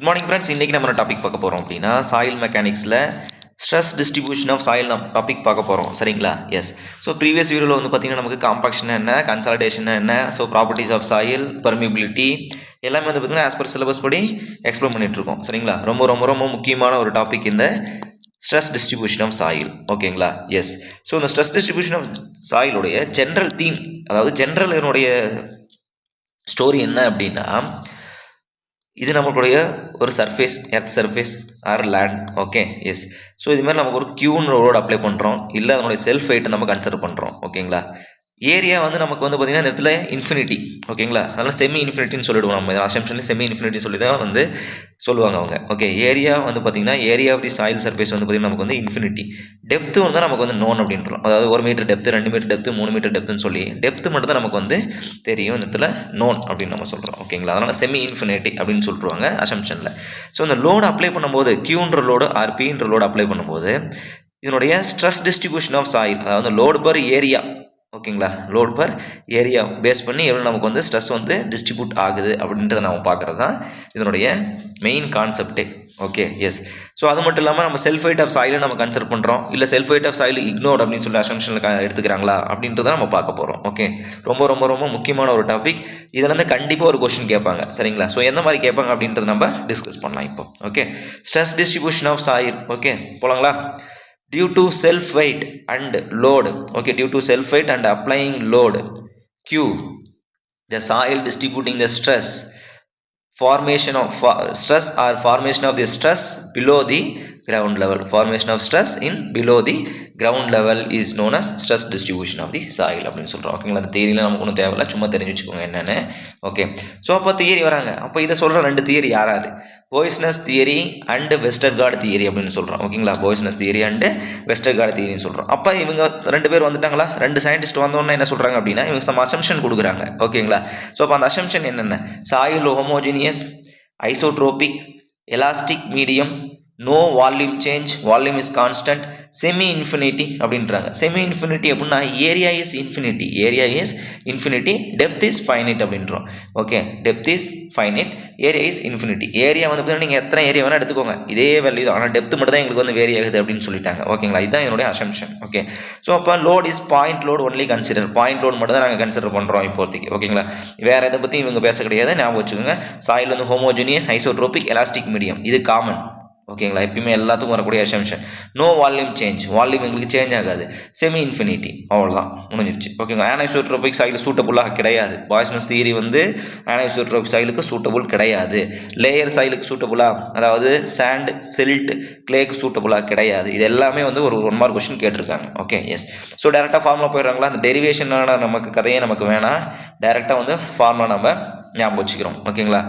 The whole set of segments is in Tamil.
Good morning friends. இன்றைக்கி நம்ம டாபிக் பார்க்க போகிறோம் அப்படின்னா சாயில் மெக்கானிக்ஸில் stress distribution of soil topic பார்க்க போகிறோம். சரிங்களா? எஸ். ஸோ ப்ரீவியஸ் வீடியோவில் வந்து பார்த்திங்கன்னா நமக்கு காம்பாக்ஷன் என்ன, கன்சாலிடேஷன் என்ன, so properties of soil, permeability எல்லாமே வந்து பார்த்திங்கன்னா ஆஸ் பர் சிலபஸ் படி எக்ஸ்பிளைன் பண்ணிகிட்ருக்கோம். சரிங்களா? ரொம்ப ரொம்ப ரொம்ப முக்கியமான ஒரு டாபிக் இந்த ஸ்ட்ரெஸ் டிஸ்ட்ரிபியூஷன் ஆஃப் சாயில். ஓகேங்களா? எஸ். ஸோ இந்த ஸ்ட்ரெஸ் டிஸ்ட்ரிபியூஷன் ஆஃப் சாயிலுடைய ஜென்ரல் தீம், அதாவது ஜென்ரல் இதனுடைய ஸ்டோரி என்ன அப்படின்னா, இது நம்மளுடைய ஒரு surface, earth surface or land. Okay, yes. So இதுமாதிரி நமக்கு ஒரு கியூன்னு ரோடு அப்ளை பண்ணுறோம், இல்லை அதனுடைய செல்ஃப் வெயிட்டை நம்ம கன்சிடர் பண்ணுறோம். ஓகேங்களா? ஏரியா வந்து நமக்கு வந்து பார்த்திங்கன்னா இந்த இடத்துல இன்ஃபினிட்டி. ஓகேங்களா? அதனால் செமி இன்ஃபினிட்டின்னு சொல்லிவிடுவோம். நம்ம அசம்ஷன் செமி இன்ஃபினிட்டி சொல்லி தான் வந்து சொல்லுவாங்க அவங்க. ஓகே, ஏரியா வந்து பார்த்திங்கன்னா area of the soil surface வந்து பார்த்திங்கன்னா நமக்கு வந்து இன்ஃபினிட்டி. டெப்த்து வந்து நமக்கு வந்து நோன் அப்படின்றோம். அதாவது 1 metre depth, 2 metre depth, 3 metre டெப்த்துன்னு சொல்லி டெப்த்து மட்டும் தான் நமக்கு வந்து தெரியும். இந்த இடத்துல நோன் அப்படின்னு நம்ம சொல்கிறோம். ஓகேங்களா? அதனால் செமி இன்ஃபினிட்டி அப்படின்னு சொல்லிடுவாங்க அசம்ஷனில். ஸோ இந்த லோடு அப்ளை பண்ணும்போது, கியூன்ற லோடு ஆர் பின்ற லோடு அப்ளை பண்ணும்போது இதனுடைய ஸ்ட்ரெஸ் டிஸ்ட்ரிபியூஷன் ஆஃப் சாயில், அதாவது லோடு பர் ஏரியா. ஓகேங்களா? லோட் பர் ஏரியா பேஸ் பண்ணி எவ்வளோ நமக்கு வந்து ஸ்ட்ரெஸ் வந்து டிஸ்ட்ரிபியூட் ஆகுது அப்படின்றத நம்ம பார்க்குறது தான் இதனுடைய மெயின் கான்செப்டே. Okay, yes. ஸோ அது மட்டும் இல்லாமல் நம்ம செல்ஃப் வெயிட் ஆஃப் சாயிலை நம்ம கன்சிடர் பண்ணுறோம், இல்லை self weight of soil ignore அப்படின்னு சொல்லி அசம்ஷனில் எடுத்துக்கிறாங்களா அப்படின்றத நம்ம பார்க்க போகிறோம். ஓகே, ரொம்ப ரொம்ப ரொம்ப முக்கியமான ஒரு டாபிக். இதில் வந்து கண்டிப்பாக ஒரு கொஸ்டின் கேட்பாங்க. சரிங்களா? ஸோ எந்த மாதிரி கேட்பாங்க அப்படின்றத நம்ம டிஸ்கஸ் பண்ணலாம் இப்போ. Okay, stress distribution of soil. Okay, போகலாங்களா? Due to self weight and load, okay, due to self weight and applying load Q, the soil distributing the stress, formation of stress or formation of the stress below the ground level, formation of stress in below the ground level is known as stress distribution of the soil அப்படின்னு சொல்கிறோம். ஓகேங்களா? அந்த தியரியில் நமக்கு ஒன்றும் தேவையில்ல, சும்மா தெரிஞ்சு வச்சுக்கோங்க என்னென்னு. ஓகே, ஸோ அப்போ தியரி வராங்க. அப்போ இதை சொல்கிற 2 தியரி யார்? போய்ஸ்னஸ் தியரி அண்ட் வெஸ்டர்கார்ட் தியரி அப்படின்னு சொல்கிறோம். ஓகேங்களா? போய்ஸ்னஸ் தியரி அண்டு வெஸ்டர்கார்ட் தியரின்னு சொல்கிறோம். அப்போ இவங்க 2 பேர் வந்துட்டாங்களா? 2 சயின்டிஸ்ட் வந்தோன்னா என்ன சொல்கிறாங்க அப்படின்னா, இவங்க சம் அசம்ஷன் கொடுக்குறாங்க. ஓகேங்களா? ஸோ அப்போ அந்த அசம்ஷன் என்னென்ன? Soil homogeneous, isotropic, elastic medium, no volume change, volume is constant, semi infinity அப்படின்றாங்க. செமி இன்ஃபினிட்டி அப்படின்னா area is infinity, area is infinity, depth is finite அப்படின்றோம். Okay, depth is finite, area is infinity. Area வந்து பார்த்தீங்கன்னா நீங்கள் எத்தனை ஏரியா வேணால் எடுத்துக்கோங்க, இதே வேல்யூ தான், ஆனால் டெப்த் மட்டும் தான் எங்களுக்கு வந்து வேரி ஆகுது அப்படின்னு சொல்லிட்டாங்க. ஓகேங்களா? இதுதான் என்னுடைய அசம்ஷன். ஓகே, ஸோ அப்போ load is point load only consider, point load மட்டும் தான் நாங்கள் கன்சிடர் பண்ணுறோம் இப்போதைக்கு. ஓகேங்களா? வேறு எதை பற்றி இவங்க பேச கிடையாது, ஞாபகம் வச்சுக்கோங்க. சாயில் வந்து ஹோமோஜினியஸ், ஐசோட்ரோபிக், எலாஸ்டிக் மீடியம், இது காமன். ஓகேங்களா? எப்பயுமே எல்லாத்துக்கும் வரக்கூடிய assumption. No volume change, volume எங்களுக்கு சேஞ்ச் ஆகாது. செமி இன்ஃபினிட்டி, அவ்வளோதான், முடிஞ்சிருச்சு. ஓகேங்களா? ஆனைசோட்ரோபிக் சாயில் சூட்டபுளாக கிடையாது. பாய்ஸ்னஸ் தியரி வந்து ஆனைசோட்ரோபிக் சாயிலுக்கு சூட்டபுள் கிடையாது. லேயர் சாயிலுக்கு சூட்டபுளாக, அதாவது சாண்ட், சில்ட், கிளேக்கு சூட்டபுளாக கிடையாது. இது எல்லாமே வந்து ஒரு 1 மார்க் கொஸ்டின் கேட்டிருக்காங்க. Okay, yes. ஸோ டேரெக்டாக ஃபார்முலா போயிடுறாங்களா? அந்த டெரிவேஷனான நமக்கு கதையே நமக்கு வேணாம், டேரெக்டாக வந்து ஃபார்முலா நம்ம ஞாபகம் வச்சுக்கிறோம். ஓகேங்களா?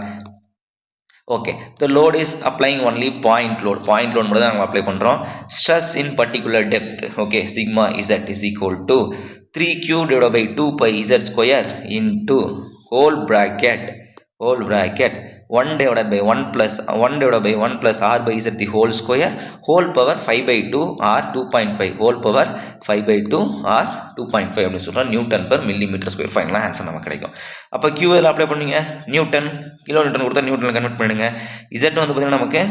Okay, the load is applying only point load, point load மட்டும் தான் நம்ம அப்ளை பண்ணுறோம். stress in particular depth, okay, sigma z is equal to 3q divided by 2 pi z square into whole bracket 1 divided by 1 plus r by z the whole square whole power 5 by 2 r 2.5 whole power 5 by 2 r 2.5 அப்படின்னு சொல்கிறோம். Newton per millimetre square. ஃபைனலாக ஆன்சர் நமக்கு கிடைக்கும். அப்போ கியூ எதில் அப்ளை பண்ணுவீங்க? நியூட்டன், கிலோ நியூட்டன் கொடுத்தா நியூட்டனில் கன்வெர்ட் பண்ணிடுங்க. இசட் வந்து பார்த்தீங்கன்னா நமக்கு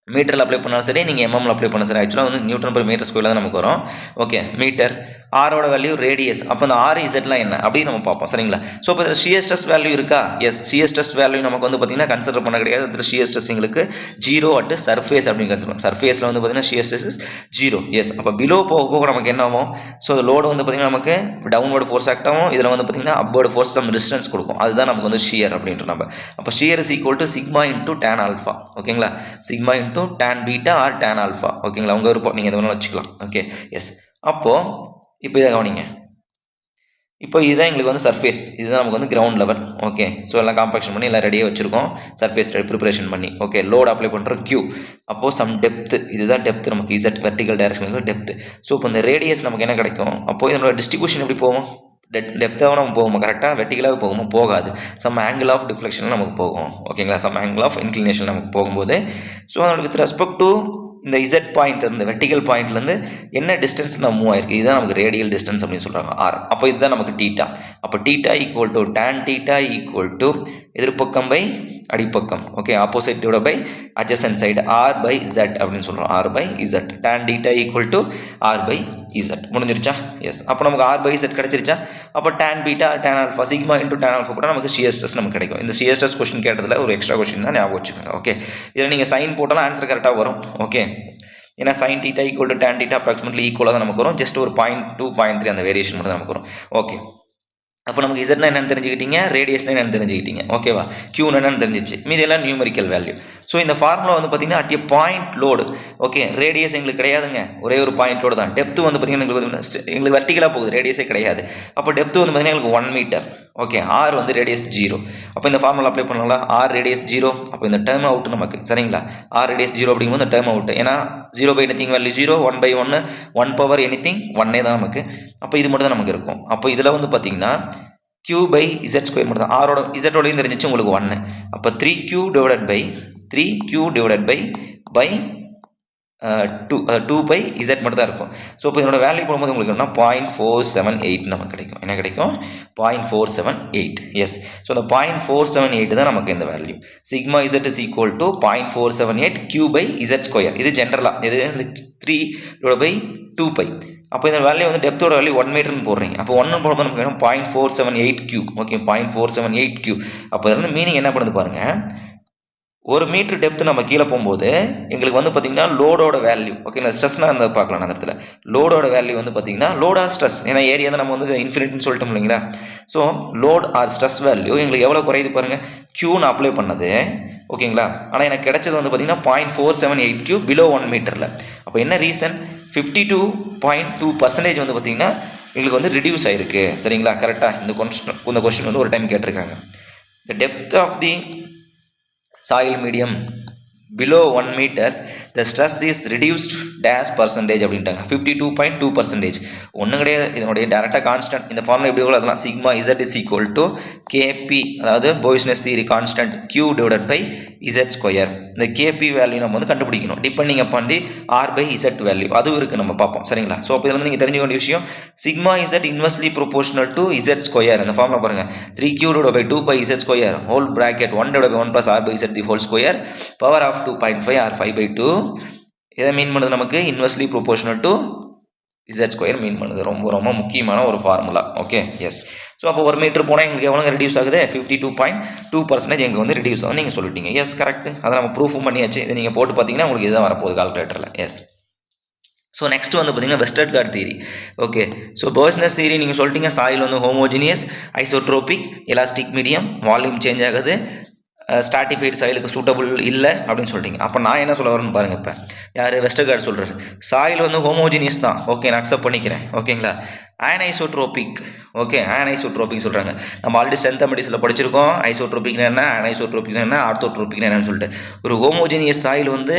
மீட்டரில் அப்ளை பண்ணாலும் சரி, நீங்கள் எம்எம்ல அப்ளை பண்ணாலும் சரி, ஆக்சுவலாக வந்து நியூட்டன் பர் மீட்டர் ஸ்கொயரில் தான் நமக்கு வரும். ஓகே, மீட்டர், ஆரோட வேல்யூ ரேடியஸ். அப்போ அந்த ஆர் இசட்லாம் என்ன அப்படின்னு நம்ம பார்ப்போம். சரிங்களா? ஸோ இப்போ இதில் சிஎஸ்டஸ் வேல்யூ இருக்கா? எஸ், சிஎஸ்டஸ் வேல்யூ நமக்கு வந்து பார்த்தீங்கன்னா கன்சிடர் பண்ண கிடையாது. இதில் சிஎஸ்டஸ் எங்களுக்கு 0 அட் சர்ஃபேஸ் அப்படின்னு கன்சிடர். சர்ஃபேஸில் வந்து பார்த்தீங்கன்னா சிஎஸ்டஸ் இஸ் 0. எஸ், அப்போ பிலோ போக போக நமக்கு என்ன ஆகும்? ஸோ லோடு வந்து பார்த்தீங்கன்னா நமக்கு டவுன்வர்டு ஃபோர்ஸ் ஆக்ட் ஆகும். இதில் வந்து பார்த்தீங்கன்னா அப்வர்டு ஃபோர்ஸ் சம் டிஸ்டன்ஸ் கொடுக்கும். அதுதான் நமக்கு வந்து ஷியர் அப்படின்ற நம்ம. அப்போ shear is equal to sigma into tan alpha. ஓகேங்களா? Sigma into tan beta or tan alpha. ஓகேங்களா? உங்கள் விருப்பம், நீங்கள் எது வேணாலும் வச்சுக்கலாம். Okay, yes. அப்போது இப்போ இதை கவனிங்க. இப்போ இதுதான் எங்களுக்கு வந்து சர்ஃபேஸ், இதுதான் நமக்கு வந்து கிரவுண்ட் லெவல். ஓகே, ஸோ எல்லாம் காம்பாக்ஷன் பண்ணி எல்லாம் ரெடியாக வச்சுருக்கோம், சர்ஃபேஸ் ப்ரிப்பரேஷன் பண்ணி. ஓகே, லோட் அப்ளை பண்ணுறோம் கியூ. அப்போது சம் டெப்த்து, இதுதான் டெப்த் நமக்கு, இசட் வெர்டிகல் டைரக்ஷனுக்கு டெப்த்து. ஸோ இப்போ இந்த ரேடியஸ் நமக்கு என்ன கிடைக்கும்? அப்போது இதனோட டிஸ்ட்ரிபியூஷன் எப்படி போகும்? டெப்த்தாக நம்ம போகுமா? கரெக்டாக வெர்டிகலாக போகுமா? போகாது. சம் ஆங்கிள் ஆஃப் டிஃப்ளெக்ஷன் நமக்கு போகும். ஓகேங்களா? சம் ஆங்கிள் ஆஃப் இன்க்ளினேஷன் நமக்கு போகும்போது, ஸோ வித் ரெஸ்பெக்ட் டு இந்த இசட் பாயிண்ட் இருந்து வெர்டிகல் பாயிண்ட்லேருந்து என்ன டிஸ்டன்ஸ் நம்ம மூவ் ஆயிருக்கு இதுதான் நமக்கு ரேடியல் டிஸ்டன்ஸ் அப்படின்னு சொல்கிறாங்க ஆர். அப்போ இதுதான் நமக்கு டீட்டா. அப்போ theta equal to tan theta equal to எதிர்பக்கம் பை அடிப்பக்கம். Okay, opposite divide by adjacent side R by Z அப்படின்னு சொல்கிறோம். R by Z tan theta equal to R by Z. முடிஞ்சிருச்சா? எஸ். அப்போ நமக்கு ஆர் பை இசட் கிடைச்சிருச்சா? அப்போ tan beta tan alpha sigma into tan alpha போட்டால் நமக்கு ஷியர் ஸ்ட்ரெஸ் நமக்கு கிடைக்கும். இந்த ஷியர் ஸ்ட்ரெஸ் கொஸ்டின் கேட்டதில் ஒரு எக்ஸ்ட்ரா கொஸ்டின் தான் ஞாபகம் வச்சுக்கோங்க. ஓகே, இதில் நீங்கள் சைன் போட்டாலும் ஆன்சர் கரெக்டாக வரும். ஓகே, ஏன்னா sin theta equal to tan theta approximately equal தான் நமக்கு வரும். ஜஸ்ட் ஒரு 0.2 0.3 அந்த வேரியேஷன் மட்டும் தான் நமக்கு வரும். ஓகே, அப்போ நமக்கு இசட்னா என்னன்னு தெரிஞ்சுக்கிட்டீங்க, ரேடியஸ்னா என்னன்னு தெரிஞ்சுக்கிட்டீங்க. ஓகேவா, கியூன்னு என்னன்னு தெரிஞ்சிச்சு. மீதி எல்லாம் நியூமெரிக்கல் வேல்யூ. ஸோ இந்த ஃபார்முலா வந்து பார்த்தீங்கன்னா at A point load. Okay, radius எங்களுக்கு கிடையாதுங்க, ஒரே ஒரு பாயிண்ட் லோடு தான். டெப்த் வந்து பார்த்தீங்கன்னா எங்களுக்கு வெர்டிகலாக போகுது, ரேடியஸே கிடையாது. அப்போ டெப்த் வந்து பார்த்தீங்கன்னா எங்களுக்கு 1 மீட்டர். ஓகே, ஆர் வந்து ரேடியஸ் 0. அப்போ இந்த ஃபார்முலா அப்ளை பண்ணலாம். R radius 0. அப்போ இந்த டேர்ம் அவுட் நமக்கு சரிங்களா. ஆர் ரேடியஸ் 0 அப்படிங்கும்போது இந்த டேர்ம் அவுட். ஏன்னா 0 by anything value 0, 1 by 1, 1 power anything 1 தான் நமக்கு. அப்போ இது மட்டும் தான் நமக்கு இருக்கும். அப்போ இதில் வந்து பார்த்தீங்கன்னா q பை இசட் ஸ்கொயர் மட்டும் தான். ஆரோட இசட்டோடையும் தெரிஞ்சிச்சு உங்களுக்கு 1. அப்போ 3q divided by 3q divided by 2 by Z மட்டும் தான் இருக்கும். ஸோ இப்போ இதோட வேல்யூ போடும்போது உங்களுக்கு என்ன 0.478 நமக்கு கிடைக்கும். என்ன கிடைக்கும்? 0.478. எஸ். ஸோ அந்த 0.478 தான் நமக்கு இந்த value. Sigma Z is equal to 0.478 q by Z square. இது ஜென்ரலாக இது 3 டிவைட் பை 2 பை. அப்போ இந்த வேல்யூ வந்து டெப்த்தோட வேல்யூ 1 மீட்டர்னு போடுறீங்க. அப்போ 1 போடும்போது நமக்கு வேணும் 0.478 q. Okay, 0.478 q. அப்போ இதில் வந்து மீனிங் என்ன பண்ணுது பாருங்க, 1 மீட்டர் டெப்த் நம்ம கீழே போகும்போது எங்களுக்கு வந்து பார்த்தீங்கன்னா லோடோட வேல்யூ. ஓகே, நான் ஸ்ட்ரெஸ்னா அந்த பார்க்கலாம் அந்த இடத்துல. லோடோட வேல்யூ வந்து பார்த்தீங்கன்னா லோட் ஆர் ஸ்ட்ரெஸ், ஏன்னா ஏரியா தான் நம்ம வந்து இன்ஃபினிட்டின்னு சொல்லிட்டோம் இல்லைங்களா. So load or stress value எங்களுக்கு எவ்வளோ குறையுது பாருங்க, க்யூன்னு அப்ளை பண்ணது. ஓகேங்களா, ஆனால் எனக்கு கிடைச்சது வந்து பார்த்தீங்கன்னா 0.478 q பிலோ 1 மீட்டரில். அப்போ என்ன ரீசன், 52.2% வந்து பார்த்தீங்கன்னா எங்களுக்கு வந்து ரிடியூஸ் ஆயிருக்கு. சரிங்களா, கரெக்டாக இந்த கொஸ்டின் வந்து ஒரு டைம் கேட்டிருக்காங்க. The depth of the soil medium below 1 meter the stress is reduced dash percentage அப்படின்ட்டாங்க. 52.2%. ஒன்றும் கிடையாது, இதனுடைய டேரெக்டாக கான்ஸ்டன்ட். இந்த ஃபார்முலா எப்படி எவ்வளோ அதெல்லாம் sigma Z is equal to KB, அதாவது Boussinesq's theory constant q divided by Z square. இந்த கேபி வேல்யூ நம்ம வந்து கண்டுபிடிக்கணும் depending upon the R by Z value. அதுவும் இருக்குது, நம்ம பார்ப்போம். சரிங்களா, ஸோ அப்போ இதில் வந்து நீங்கள் தெரிஞ்சுக்க வேண்டிய விஷயம், sigma Z inversely proportional to Z square. இந்த ஃபார்முலா பாருங்கள், 3q divide by 2 by Z square whole bracket 1 divide by 1 plus R by Z the whole square power of 2.5 or 5/2. இதை மீன் பண்ணுது நமக்கு inversely proportional to Z square mean பண்ணுது. ரொம்ப ரொம்ப முக்கியமான ஒரு ஃபார்முலா. Okay, yes. ஸோ அப்போ 1 மீட்டர் போனால் எங்களுக்கு எவ்வளோ ரெடியூஸ் ஆகுது, 52.2% எங்களுக்கு வந்து ரெடியூஸ் ஆகும். நீங்கள் சொல்லிட்டீங்க. Yes, correct. அதை நம்ம ப்ரூஃபும் பண்ணியாச்சு. இதை நீங்கள் போட்டு பார்த்தீங்கன்னா உங்களுக்கு இதுதான் வரப்போகுது கால்குலேட்டரில். எஸ். ஸோ நெக்ஸ்ட் வந்து பார்த்தீங்கன்னா Westergaard theory. Okay, so Boussinesq's theory நீங்கள் சொல்லிட்டீங்க. சாயில் வந்து homogeneous, isotropic, elastic medium, volume change ஆகுது, ஸ்டாட்டிஃபைடு சாயிலுக்கு சூட்டபுள் இல்லை அப்படின்னு சொல்லிட்டீங்க. அப்போ நான் என்ன சொல்ல வரேன்னு பாருங்கள். இப்போ யார் வெஸ்டர்கார்ட் சொல்கிறாரு, சாயில் வந்து ஹோமோஜினியஸ் தான். ஓகே, நான் அக்செப்ட் பண்ணிக்கிறேன். ஓகேங்களா, ஆனைசோட்ரோபிக். ஓகே, ஆனைசோட்ரோபிக் சொல்கிறாங்க. நம்ம ஆல்ரெடி ஸ்ட்ரென்த் மெடிசினில் படிச்சிருக்கோம். ஐசோட்ரோபிக்னா என்ன, ஆனைசோட்ரோபிக்னா என்ன, ஆர்த்தோட்ரோபிக்னா என்னன்னு சொல்லிட்டு. ஒரு ஹோமோஜினியஸ் சாயில் வந்து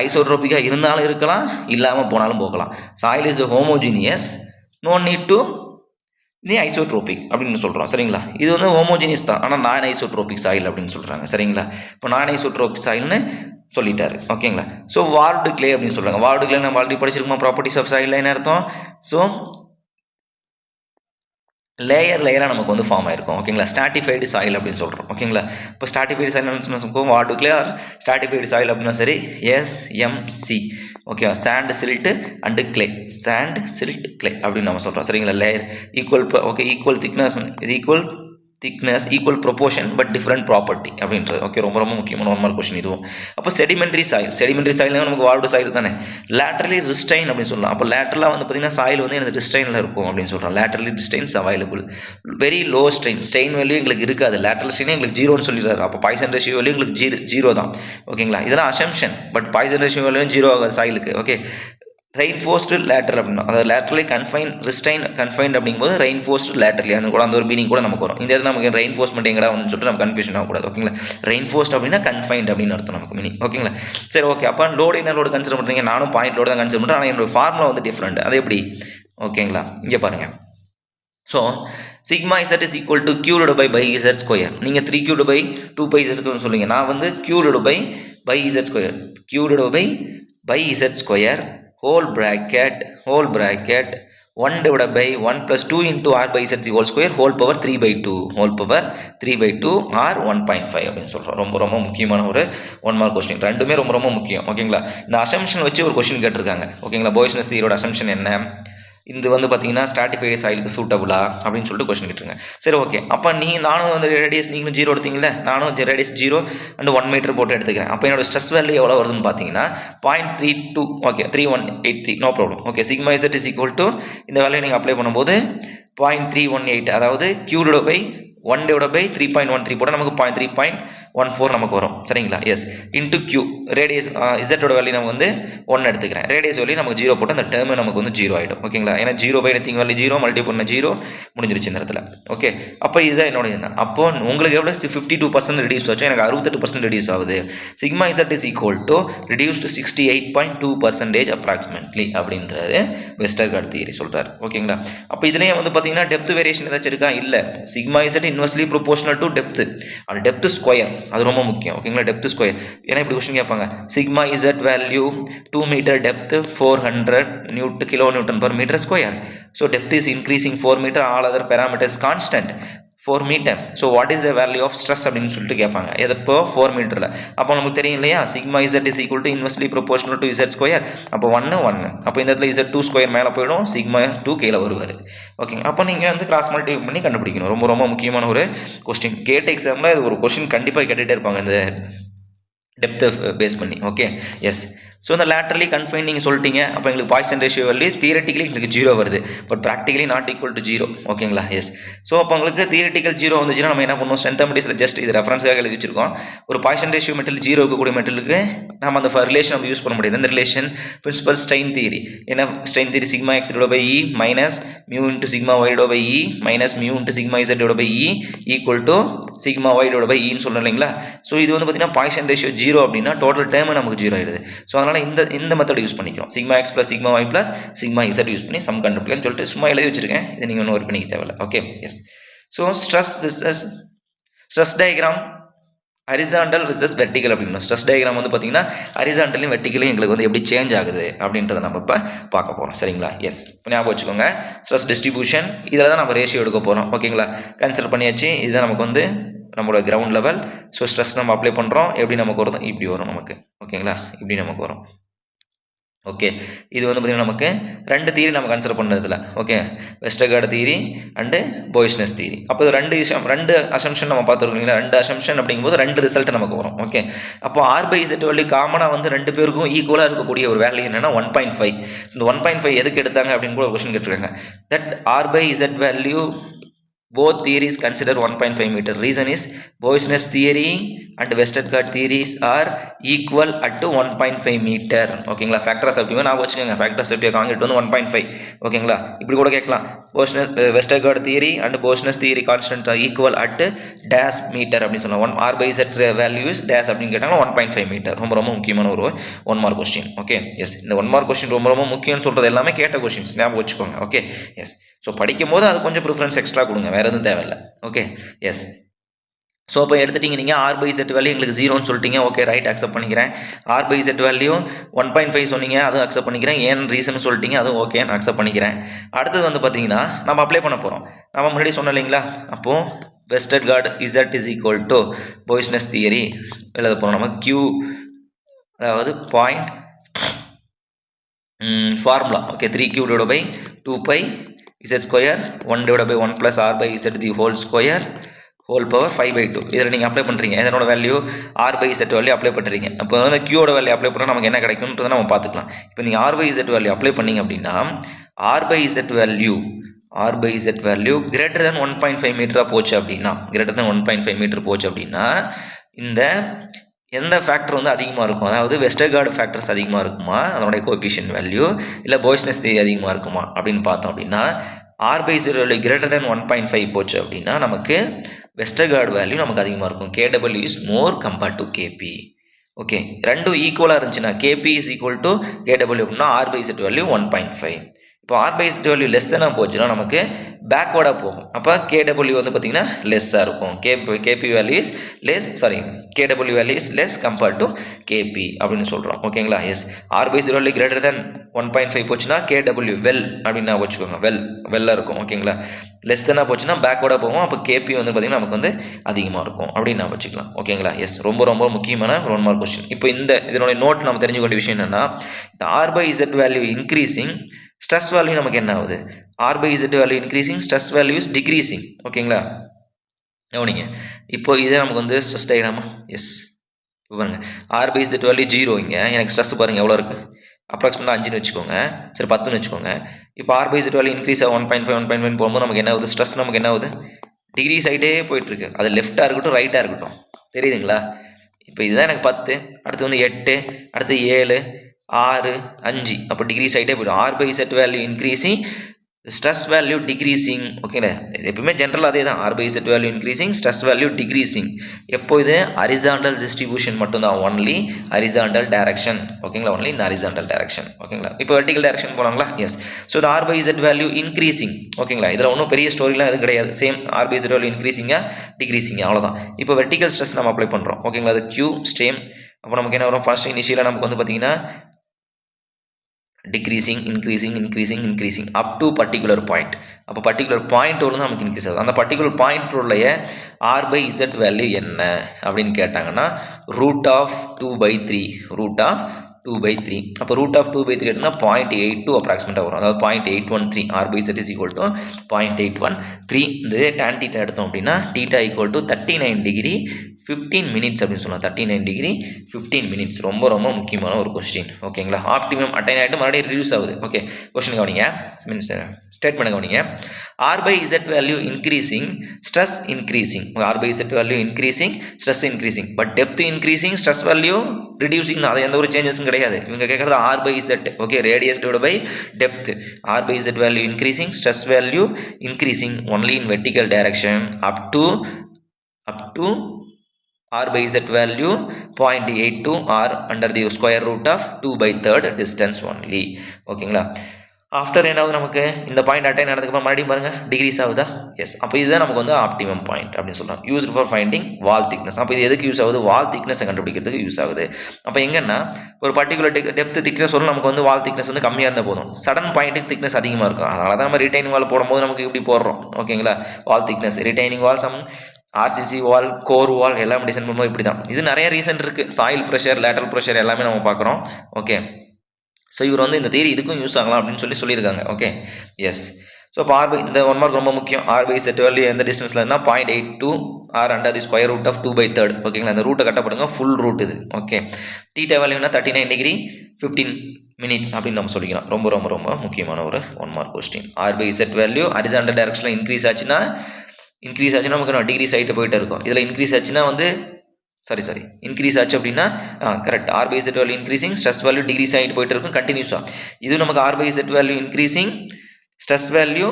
ஐசோட்ரோபிக்காக இருந்தாலும் இருக்கலாம், இல்லாமல் போனாலும் போகலாம். Soil is the homogeneous, no need to இது ஐசோட்ரோபிக் அப்படின்னு சொல்கிறோம். சரிங்களா, இது வந்து ஹோமோஜினியஸ் தான், ஆனால் நான் ஐசோட்ரோபிக் சாயில் அப்படின்னு சொல்கிறாங்க. சரிங்களா, இப்போ நான் ஐசோட்ரோபிக் சாயில்னு சொல்லிட்டாரு. ஓகேங்களா, ஸோ வார்டு கிளே அப்படின்னு சொல்கிறாங்க. வார்டு கிளே நம்ம ஆல்ரெடி படிச்சிருக்கோம். ப்ராப்பர்ட்டிஸ் ஆஃப் சாயில் என்ன அர்த்தம், ஸோ லேயராக நமக்கு வந்து ஃபார்ம் ஆயிருக்கும். ஓகேங்களா, ஸ்டாட்டிஃபைடு சாயில் அப்படின்னு சொல்கிறோம். ஓகேங்களா, இப்போ ஸ்டாட்டிஃபைடு சாயில் சொன்னால் varved clay or stratified soil அப்படின்னா சரி, எஸ்எம்சி. ஓகேவா, sand silt and clay, sand silt clay அப்படின்னு நம்ம சொல்கிறோம். சரிங்களா, layer equal, okay, equal thickness, இது equal thickness, equal proportion but different property அப்படின்றது. ஓகே, ரொம்ப ரொம்ப முக்கியமான நார்மல் கொஸ்டின் இதுவும். அப்போ செடிமெண்ட்ரி சாயில், செடிமெண்ட்ரி சாயில்னா நமக்கு வார்டு சாயில் தானே. லேட்டரலி ரிஸ்டைன் அப்படின்னு சொல்லலாம். அப்போ லேட்டரலாக வந்து பார்த்தீங்கன்னா சாயில் வந்து எனக்கு ரிஸ்டைனில் இருக்கும் அப்படின்னு சொல்கிறோம். Laterally restraints available, very low strain, strain value எங்களுக்கு இருக்காது. லேட்டரல் ஸ்ட்ரெயின் எங்களுக்கு 0ன்னு சொல்லிடுறாரு. அப்போ பாய்சன் ரேஷியோ வேல்யூ எங்களுக்கு 0 தான். ஓகேங்களா, இதெல்லாம் assumption, but poison ratio value 0 ஆகாது சாயிலுக்கு. ஓகே, ரெயின்ஃபோர்ஸ்டு லேட்டரல் அப்படின்னா, அதாவது லேட்டரலி கன்ஃபைன், ரிஸ்டைன் கன்ஃபைன்ட் அப்படிங்கும்போது ரெயின்ஃபோர்ஸ்டு லேட்டரலி அந்த கூட அந்த ஒரு மீனிங் கூட நமக்கு வரும். இந்த இடத்துல நமக்கு ரெயின்ஃபோர்ஸ்மெண்ட் எங்கடா வந்து சொல்லிட்டு நம்ம கன்ஃபியூஷன் ஆகக்கூடாது. ஓகேங்களா, ரெயின்ஃபோர்ஸ்ட் அப்படின்னா கன்ஃபைன்ட் அப்படின்னு அர்த்தம் நமக்கு மீனிங். ஓகேங்களா, சரி, ஓகே. அப்போ லோடு என்ன லோடு கன்சிடர் பண்ணுறீங்க, நானும் பாயிண்ட் லோடு தான் கன்சிடர் பண்ணுறேன். ஆனால் என்னோட ஃபார்முலா வந்து டிஃப்ரெண்ட். அது எப்படி, ஓகேங்களா, இங்கே பாருங்கள். So sigma Z is equal to q by Z square. நீங்கள் 3q by 2 பை இசட் சொல்லுவீங்க. நான் வந்து q by by z square q divided by z square whole bracket 1 divided by 1 plus 2 into r by z the whole square whole power 3 by 2 or 1.5 அப்படின்னு சொல்கிறோம். ரொம்ப ரொம்ப முக்கியமான ஒரு 1 மார்க் கொஸ்டின். ரெண்டுமே ரொம்ப ரொம்ப முக்கியம். ஓகேங்களா? இந்த அசம்ஷன் வச்சு ஒரு கொஸ்டின் கேட்டிருக்காங்க. ஓகேங்களா? பாய்ஸ்னஸ் தியரியோட அசம்ஷன் என்ன, இது வந்து பார்த்தீங்கன்னா ஸ்ட்ராட்டிஃபைடு சாயிலுக்கு சூட்டபுளா அப்படின்னு சொல்லிட்டு கொஸ்டின் கேட்டுருங்க. சரி, ஓகே. அப்போ நானும் வந்து ரேடியஸ் நீங்களும் 0 எடுத்தீங்களே, நானும் ரேடியஸ் 0 அண்ட் 1 மீட்டர் போட்டு எடுத்துக்கிறேன். அப்போ என்னோட ஸ்ட்ரெஸ் வேல்யூ எவ்வளோ வருதுன்னு பார்த்தீங்கன்னா 0.32, okay, 3183, no problem. Okay, sigma Z is equal to இந்த வேல்யூ நீங்கள் அப்ளை பண்ணும்போது 0.318, அதாவது கியூடோ பை 1 divided by 3.13 போட்டால் நமக்கு 3.14 நமக்கு வரும். சரிங்களா? எஸ், இன்ட்டு கியூ ரேடியஸ் இசட்டோட வேல்யூ நம்ம வந்து 1 எடுத்துக்கிறேன். ரேடியஸ் வேல்யூ நமக்கு 0 போட்டு அந்த டேர்ம் நமக்கு வந்து 0 ஆகிடும். ஓகேங்களா? ஏன்னா 0 பை எனிதிங் வேல்யூ 0 மல்டி பண்ண 0 முடிஞ்சிருச்சு இந்த இடத்துல. ஓகே, அப்போ இதுதான் என்னோட என்ன. அப்போ உங்களுக்கு எவ்வளோ 52% ரெடியூஸ் ஆச்சு, எனக்கு 68% ரெடியூஸ் ஆகுது. Sigma Z is equal to reduced 68.2% approximately அப்படின்றாரு வெஸ்டர்கார்ட் தியரி சொல்கிறார். ஓகேங்களா? அப்போ இதுலேயே வந்து பார்த்தீங்கன்னா டெப்த் வேரியேஷன் ஏதாச்சும் இருக்கா? இல்லை. Sigma Z inversely proportional to depth, and depth square அது ரொம்ப முக்கியம். ஓகேங்களா? Depth square. ஏன்னா இப்படி கொஸ்டின் கேட்பாங்க, sigma Z value 2 meter depth 400 kilo newton per meter square. So depth is increasing 4 meter, all other parameters constant 4 meter. So what is the value of stress அப்படின்னு சொல்லிட்டு கேட்பாங்க. எது இப்போ 4 மீட்டரில். அப்போ நமக்கு தெரியும் இல்லையா, sigma Z is equal to inversely proportional to Z square. அப்போ 1 அப்போ இந்த இடத்துல இசட் 2 ஸ்கொயர் மேலே போயிடும், சிக்மா 2 கீழே வருவார். ஓகேங்க, அப்போ நீங்கள் வந்து கிராஸ் மல்டிப்ளை பண்ணி கண்டுபிடிக்கணும். ரொம்ப ரொம்ப முக்கியமான ஒரு கொஸ்டின். கேட் எக்ஸாமில் இது ஒரு கொஸ்டின் கண்டிப்பாக கேட்டுகிட்டே இருப்பாங்க இந்த டெப்த்தை பேஸ் பண்ணி. Okay, yes. ஸோ இந்த லேட்டரலி கன்ஃபைன் நீங்கள் சொல்லிட்டீங்க. அப்போ எங்களுக்கு பாய்சன் ரேஷியோ வேல்யூ தியரட்டிக்கலி எங்களுக்கு 0 வருது, but practically not equal to 0. ஓகேங்களா? எஸ். ஸோ அப்போ உங்களுக்கு தியரட்டிக்கல் 0 வந்துச்சுன்னா நம்ம என்ன பண்ணுவோம், ஸ்ட்ரென்த் மெட்டீரியல் ஜஸ்ட் இது ரெஃபரன்ஸாக எழுதி வச்சிருக்கோம். ஒரு பாய்சன் ரேஷியோ மெட்டீரியல் 0 இருக்கக்கூடிய மெட்டீரியலுக்கு நம்ம அந்த ரிலேஷன் நம்ம யூஸ் பண்ண முடியாது. இந்த ரிலேஷன் பிரின்சிபல் ஸ்ட்ரெயின் தியரி. என்ன strain theory? Sigma X divide by E minus mu into sigma Y divide by E minus mu into sigma Z divide by E equal to sigma Y divide by இன்னு சொல்கிறோம் இல்லைங்களா? ஸோ இது வந்து பார்த்தீங்கன்னா பாய்சன் ரேஷியோ 0 அப்படின்னா டோட்டல் டேர்ம் நமக்கு 0 ஆயிடுது. ஸோ அதனால் இந்த மெத்தட் யூஸ் பண்ணிக்கிறோம். Sigma X plus sigma Y plus sigma Z use பண்ணி சம் கண்டுபிடிக்கன்னு சொல்லிட்டு சும்மா எழுதி வச்சிருக்கேன். இதை நீங்கள் ஒன்றும் ஒர்க் பண்ணிக்க தேவையில்லை. Okay, yes. So stress diagram horizontal versus vertical அப்படின்னு. ஸ்ட்ரெஸ் டயக்ராம் வந்து பார்த்தீங்கன்னா ஹரிசாண்டலையும் வெர்டிகலையும் எங்களுக்கு வந்து எப்படி சேஞ்ச் ஆகுது அப்படின்றத நம்ம இப்போ பார்க்க போகிறோம். சரிங்களா? எஸ். இப்போ ஞாபகம் வச்சுக்கோங்க, ஸ்ட்ரெஸ் டிஸ்ட்ரிபியூஷன் இதில் தான் நம்ம ரேஷியோ எடுக்க போகிறோம். ஓகேங்களா? கன்சிடர் பண்ணியாச்சு. இதுதான் நமக்கு வந்து நம்மளோட கிரவுண்ட் லெவல். ஸோ ஸ்ட்ரெஸ் நம்ம அப்ளை பண்ணுறோம். எப்படி நமக்கு வரும்? இப்படி வரும் நமக்கு. ஓகேங்களா? இப்படி நமக்கு வரும். ஓகே, இது வந்து பார்த்தீங்கன்னா நமக்கு 2 தியரி நம்ம கன்சிடர் பண்ணுறதுல. Okay, Westergaard theory and poisonous theory. அப்போ இது 2 அசம்ஷன் நம்ம பார்த்துருக்கீங்களா? 2 அசம்ஷன் அப்படிங்கும்போது 2 ரிசல்ட் நமக்கு வரும். ஓகே, அப்போ ஆர் பை இசட் வேல்யூ காமனாக வந்து 2 பேருக்கும் ஈக்குவலாக இருக்கக்கூடிய ஒரு வேல்யூ என்னன்னா 1.5. இந்த 1.5 எதுக்கு எடுத்தாங்க அப்படின்னு கூட ஒரு கொஸ்டின் கேட்டிருக்காங்க. That R by Z value both theories consider 1.5 meter. Reason is Boyesness theory and Westergaard theories are equal at 1.5 meter. ஓகேங்களா? ஃபேக்டர் ஆஃப் சேஃப்டி நான் வச்சுக்கோங்க. ஃபேக்டர் ஆஃப் சேஃப்டி கான்கிரீட் வந்து 1.5. ஓகேங்களா? இப்படி கூட கேட்கலாம். Westergaard theory and Boussinesq theory constant R equal at dash metre அப்படின்னு சொல்லலாம். R by Z values dash அப்படின்னு கேட்டாங்கன்னா 1.5 மீட்டர். ரொம்ப ரொம்ப முக்கியமான ஒரு 1 மார்க் கொஸ்டின். Okay, S. இந்த 1 மார்க் கொஸ்டின் ரொம்ப ரொம்ப முக்கியம்னு சொல்கிறது எல்லாமே கேட்ட கொஸ்டின்ஸ். ஞாபகம் வச்சுக்கோங்க. Okay, yes. ஸோ படிக்கும் போது அது கொஞ்சம் ப்ரிஃபரன்ஸ் எக்ஸ்ட்ரா கொடுங்க, வேறு எதுவும் தேவையில்லை. Okay, yes. ஸோ இப்போ எடுத்துட்டிங்க நீங்கள் ஆர் பை இசட் வேல்யூ எங்களுக்கு 0ன்னு சொல்லிட்டீங்க. ஓகே, ரைட், அக்செப்ட் பண்ணிக்கிறேன். ஆர் பை இசட் வேல்யூ 1.5 சொன்னீங்க, அதுவும் அக்செப்ட் பண்ணிக்கிறேன். ஏன் ரீசன் சொல்லிட்டீங்க, அதுவும் ஓகே, நான் அக்செப்ட் பண்ணிக்கிறேன். அடுத்தது வந்து பார்த்தீங்கன்னா நம்ம அப்ளை பண்ண போகிறோம். நம்ம முன்னாடி சொன்னோம் இல்லைங்களா? அப்போது Westergaard Z is equal to poisonous theory எழுத போகிறோம். நம்ம கியூ அதாவது point formula. Okay, 3q divided by 2pi z square 1 divided by 1 plus r by z the whole square whole power 5/2. இதில் நீங்கள் அப்ளை பண்ணுறீங்க. இதனோட value R by Z value apply பண்ணுறீங்க. அப்போ வந்து கியூவோட வேல்யூ அப்ளை பண்ணால் நமக்கு என்ன கிடைக்கும்ன்றதை நம்ம பார்த்துக்கலாம். இப்போ நீங்கள் R by Z value apply பண்ணீங்க அப்படின்னா R by Z value greater than 1.5 மீட்டராக போச்சு அப்படின்னா கிரேட்டர் தென் 1.5 மீட்டர் போச்சு அப்படின்னா இந்த எந்த ஃபேக்டர் வந்து அதிகமாக இருக்கும், அதாவது வெஸ்டர்கார்ட் ஃபேக்டர்ஸ் அதிகமாக இருக்குமா அதனுடைய கோஎஃபிஷியன்ட் வேல்யூ, இல்லை பாய்ஸ்னஸ் தியரி அதிகமாக இருக்குமா அப்படின்னு பார்த்தோம் அப்படின்னா R by Z value greater than 1.5 போச்சு அப்படின்னா நமக்கு வெஸ்டர்கார்ட் வேல்யூ நமக்கு அதிகமாக இருக்கும். KW is more compared to KP. Okay, ரெண்டும் ஈக்குவலாக இருந்துச்சுன்னா KP is equal to KW அப்படின்னா ஆர் பை இசட் வேல்யூ 1.5. இப்போ R by Z value less தானே போச்சுன்னா நமக்கு பேக்வேர்டாக போகும். அப்போ கேடபிள்யூ வந்து பார்த்தீங்கன்னா லெஸ்ஸாக இருக்கும். KP value is less, sorry, KW value is less compared to KP அப்படின்னு சொல்கிறோம். ஓகேங்களா? Yes, R by Z value greater than 1.5 போச்சுன்னா கேடபிள்யூ வெல் அப்படின்னு நான் வச்சுக்கோங்க. வெல்லாக இருக்கும். ஓகேங்களா? லெஸ் தானே போச்சுன்னா பேக்வேர்டாக போகும். அப்போ கேபி வந்து பார்த்தீங்கன்னா நமக்கு வந்து அதிகமாக இருக்கும் அப்படின்னு நான் வச்சுக்கலாம். ஓகேங்களா? எஸ், ரொம்ப ரொம்ப முக்கியமான 1 மார்க் கொஸ்டின். இப்போ இதனுடைய நோட் நம்ம தெரிஞ்சுக்க வேண்டிய விஷயம் என்னன்னா, இந்த R by Z value increasing, stress value நமக்கு என்ன ஆகுது? R by Z value increasing, stress value is decreasing. ஓகேங்களா? கவனிங்க, இப்போ இதே நமக்கு வந்து ஸ்ட்ரெஸ் டயக்ராமா? எஸ், இப்போ பாருங்க, ஆர் பை இசட் வேல்யூ 0, இங்கே எனக்கு ஸ்ட்ரெஸ் பாருங்க எவ்வளோ இருக்குது, அப்ராக்சிமேட்டாக 5ன்னு வச்சுக்கோங்க, சரி 10ன்னு வச்சுக்கோங்க. இப்போ R by Z value increase 1.5 போகும்போது நமக்கு என்ன ஆகுது? ஸ்ட்ரெஸ் நமக்கு என்ன ஆகுது? டிகிரிஸ் ஆகிட்டே போயிட்டுருக்கு. அது லெஃப்டாக இருக்கட்டும் ரைட்டாக இருக்கட்டும், தெரியுதுங்களா? இப்போ இதுதான் எனக்கு 10, அடுத்து வந்து 8, அடுத்து 7, 6, 5, அப்போ டிகிரிஸ் ஆகிட்டே போய்டும். R by Z value increasing, stress value decreasing. ஓகேங்களா? எப்பவுமே ஜென்ரல் அதே தான். R by Z value increasing, stress value decreasing. எப்போ இது ஹரிசாண்டல் டிஸ்ட்ரிபியூஷன் மட்டும்தான், ஒன்லி ஹரிசாண்டல் டைரக்ஷன். ஓகேங்களா? ஒன்லி இந்த ஹரிசாண்டல் டைரக்ஷன். ஓகேங்களா? இப்போ வெர்டிகல் டைரக்ஷன் போனாங்களா? எஸ். ஸோ இந்த R by Z value increasing. ஓகேங்களா? இதில் ஒன்றும் பெரிய ஸ்டோரிலாம் எதுவும் கிடையாது. Same R by Z value இன்க்ரீசிங்கா டிக்ரீசிங், அவ்வளோதான். இப்போ வெர்டிகல் ஸ்ட்ரெஸ் நம்ம அப்ளை பண்ணுறோம். ஓகேங்களா? அது கியூ ஸ்ட்ரேம். அப்போ நமக்கு என்ன வரும்? ஃபர்ஸ்ட் இனிஷியலாக நமக்கு வந்து பார்த்தீங்கன்னா decreasing, increasing up to particular point. அப்போ பர்டிகுலர் பாயிண்ட் வந்து நமக்கு இன்க்ரீஸ் ஆகுது. அந்த பர்டிகுலர் பாயிண்ட் உடைய ஆர் பை இசட் வேல்யூ என்ன அப்படின்னு கேட்டாங்கன்னா √2/3. √2/3. அப்போ √2/3 எடுத்தா 0.82 அப்ராக்சிமேட்டாக வரும். அதாவது 0.813. R by Z is equal to 0.813. இந்த டேன் டீட்டா எடுத்தோம் அப்படின்னா theta equal to 39 degree 15 minutes அப்படின்னு சொல்லலாம். 39 டிகிரி 15 மினிட்ஸ். ரொம்ப ரொம்ப முக்கியமான ஒரு கொஸ்டின். ஓகேங்களா? ஆப்டிமம் அட்டைன் ஆகிட்டு மறுபடியும் ரிடியூஸ் ஆகுது. ஓகே, கொஸ்டின் கவனிங்க, மீன்ஸ் ஸ்டேட்மெண்ட் கவனிங்க. R by Z value increasing, stress increasing. R by Z value increasing, stress increasing, but depth increasing, stress value reducing. அது எந்த ஒரு சேஞ்சஸும் கிடையாது. இவங்க கேட்குறது R by Z. Okay, radius divide by depth. R by Z value increasing, stress value increasing only in vertical direction up to R by Z value 0.82 or under the square root of 2/3 distance only. ஓகேங்களா? ஆஃப்டர் என்ன ஆகுது? நமக்கு இந்த பாயிண்ட் அட்டைன் ஆனதுக்கப்புறம் மறுபடியும் பாருங்க டிகிரிஸ் ஆகுதா? எஸ். அப்போ இதுதான் நமக்கு வந்து ஆப்டிமம் பாயிண்ட் அப்படின்னு சொல்கிறோம். Used for finding wall thickness. அப்போ இது எதுக்கு யூஸ் ஆகுது? வால் திக்னஸை கண்டுபிடிக்கிறதுக்கு யூஸ் ஆகுது. அப்போ எங்கன்னா ஒரு பர்டிகுலர் டெப்த் திக்னஸ் வரும், நமக்கு வந்து வால் திக்னஸ் வந்து கம்மியாக இருந்தால் போதும். சடன் பாயிண்ட்டுக்கு திக்னஸ் அதிகமாக இருக்கும். அதனால தான் நம்ம ரிட்டைனிங் வால் போடும்போது நமக்கு இப்படி போடுறோம். ஓகேங்களா? வால் திக்னஸ், ரிட்டைனிங் வால், சம் ஆர்சிசி வால், கோர் வால் எல்லாம் டிசைன் பண்ணும்போது இப்படி தான். இது நிறைய ரீசன் இருக்குது. சாயில் ப்ரெஷர், லேட்டரல் ப்ரெஷர் எல்லாமே நம்ம பார்க்குறோம். ஓகே, ஸோ இவர் வந்து இந்த தியரி இதுக்கும் யூஸ் ஆகலாம் அப்படின்னு சொல்லியிருக்காங்க. Okay, yes. ஸோ இப்போ ஆர் பை இந்த 1 மார்க் ரொம்ப முக்கியம். ஆர் பை இசட் வேல்யூ எந்த டிஸ்டன்ஸில் இருந்தால் 0.82 R under the square root of 2/3. ஓகேங்களா? இந்த ரூட்டை கட்டப்படுங்க, ஃபுல் ரூட் இது. ஓகே, டீட்டா வேல்யூனா 39 டிகிரி 15 மினிட்ஸ் அப்படின்னு நம்ம சொல்லிக்கலாம். ரொம்ப ரொம்ப ரொம்ப முக்கியமான ஒரு 1 mark question. R by Z value horizontal டைரக்ஷனில் இன்க்ரீஸ் ஆச்சுன்னா நமக்கு நான் டிகிரி சைட்டு போயிட்டு இருக்கும். இதில் இன்க்ரீஸ் ஆச்சுன்னா வந்து இன்க்ரீஸ் ஆச்சு அப்படின்னா correct. R by Z value increasing, stress value decrease ஆகிட்டு போயிட்டு இருக்கும் கண்டினியூஸாக. இது நமக்கு R by Z value increasing, stress value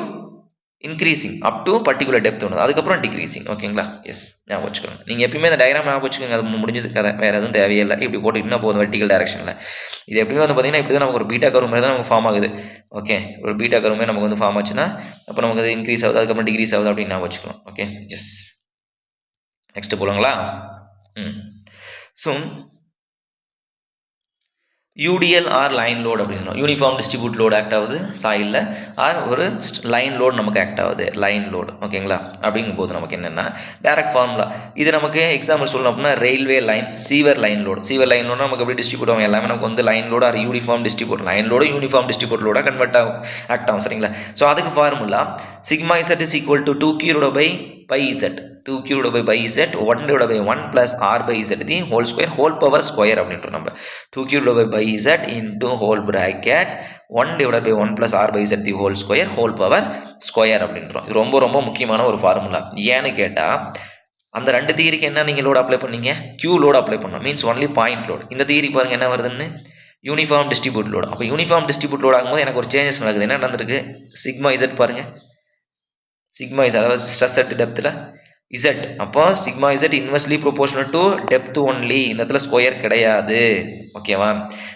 increasing up to particular depth ஒன்று, அதுக்கப்புறம் டிக்ரீசிங். ஓகேங்களா? எஸ், ஞாபகம் வச்சுக்கோங்க. நீங்கள் எப்பயுமே இந்த டயக்ராம் ஞாபகம் வச்சுக்கோங்க. அது முடிஞ்சது கதை, வேறு எதுவும் தேவையில்லை. இப்படி போட்டுக்கிட்டா போதும் வெர்டிகல் டைரக்ஷனில். இது எப்படியும் வந்து பார்த்தீங்கன்னா இப்படி தான் நமக்கு ஒரு பீட்டா கர்வ் மாதிரி தான் நமக்கு ஃபார்ம் ஆகுது. ஓகே, ஒரு பீட்டா கர்வ் மாதிரி நமக்கு வந்து ஃபார்ம் ஆச்சுன்னா அப்போ நமக்கு அது இன்க்ரீஸ் ஆகுது, அதுக்கப்புறம் டிக்ரீஸ் ஆகுது அப்படின்னு ஞாபகம் வச்சுக்கலாம். Okay, yes. நெக்ஸ்ட் போகலாங்களா? So UDL or line load அப்படின்னு சொல்லுவோம். யூனிஃபார்ம் டிஸ்ட்ரிபியூட் லோட் ஆக்ட் ஆகுது சாயிலில், ஆர் ஒரு லைன் லோட் நமக்கு ஆக்ட் ஆகுது, லைன் லோடு. ஓகேங்களா? அப்படிங்கும் போது நமக்கு என்னென்னா டேரக்ட் ஃபார்முலா. இது நமக்கு எக்ஸாம்பிள் சொல்லணும் அப்படின்னா railway line, sewer line load. Sewer line load நமக்கு எப்படி டிஸ்ட்ரிபியூட் ஆகும்? எல்லாமே நமக்கு வந்து line load or uniform distribute, line load uniform distribute லோடாக கன்வெர்ட் ஆகும், ஆக்ட் ஆகும். சரிங்களா? ஸோ அதுக்கு formula sigma Z is equal to 2q by pi Z. 2q by z 1/1 plus r by z the whole square whole power square அப்படின்றோம் நம்ம. 2q by z into whole bracket 1/1 plus r by z the whole power square அப்படின்றோம். இது ரொம்ப ரொம்ப முக்கியமான ஒரு ஃபார்முலா. ஏன்னு கேட்டால் அந்த ரெண்டு தியரிக்கு என்ன நீங்கள் லோட் அப்ளை பண்ணீங்க? q லோட் அப்ளை பண்ணோம், மீன்ஸ் ஒன்லி பாயிண்ட் லோட். இந்த தியரி பாருங்க என்ன வருதுன்னு, யூனிஃபார்ம் டிஸ்ட்ரிபியூட் லோட். அப்போ யூனிஃபார்ம் டிஸ்ட்ரிபியூட் லோட் ஆகும்போது எனக்கு ஒரு சேஞ்சஸ் நடக்குது. என்ன நடந்திருக்கு? சிக்மா இசட் பாருங்க, சிக்மா இசட் அதாவது ஸ்ட்ரெஸ் அட் டெப்த்தில் Z. அப்போ sigma Z inversely proportional to depth only. இந்த இடத்துல ஸ்கொயர் கிடையாது. ஓகேவா?